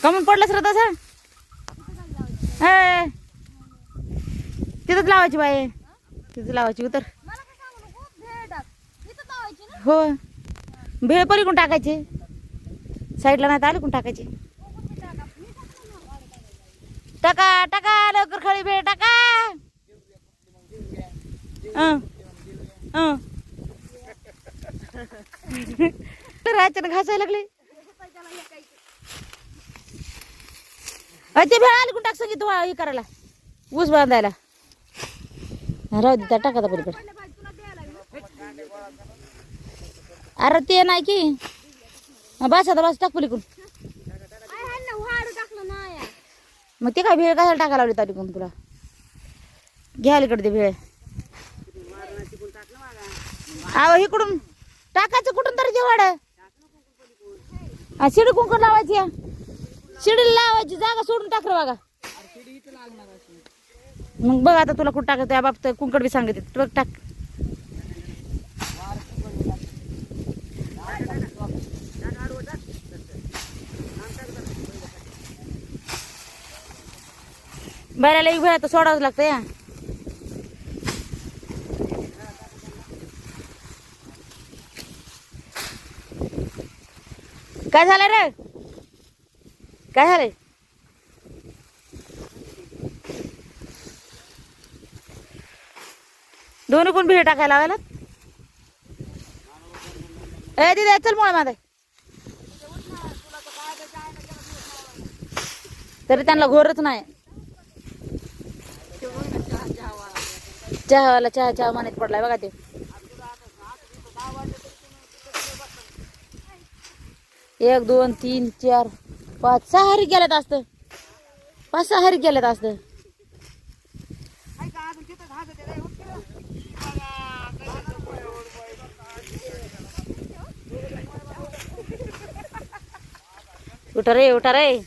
कमून पडलंच रे तसं. ए तिथंच लावायची बाई, तिथं लावायची. उतर. हो भेळ पलीकडून टाकायची, साईडला नाही तर आलीकडून टाकायची. टाका टाका लवकर खळी भेळ टाका. तर घासायला लागले. ते भेळ आली कुठं टाक सांगितलं तुम्हाला हे करायला, ऊस बांधायला. राहू दे त्या टाका पलीकडे. अरे ते नाही की बस आता बस टाक पलीकडून. मग ते काय भेळ कशाला टाकायला लावली तालीकडून तुला. घ्या अलीकडे ते भेळ. अहो इकडून टाकायचं कुठून तरी जेवढ. शिडी कुंकड लावायची, शिडीला लावायची जागा सोडून टाक रे बघा. मग बघ आता तुला कुठं टाकायचं त्या बाबतीत कुंकड बी सांगते बघ टाक. बायला एक भेळ तर सोडावंच लागतं या. काय झालं रे, काय झालंय. दोन्ही कोण भेळ टाकायला लावायला. ए दिदी चल मुळे माझा. तरी त्यांना घोरच नाही. चहावाला चहा चहा मानेत पडलाय बघा ते. एक दोन तीन चार पाच सहा हरी गेल्यात असतं, 5-6 हरी गेल्यात असतं. उठा रे उठा रे.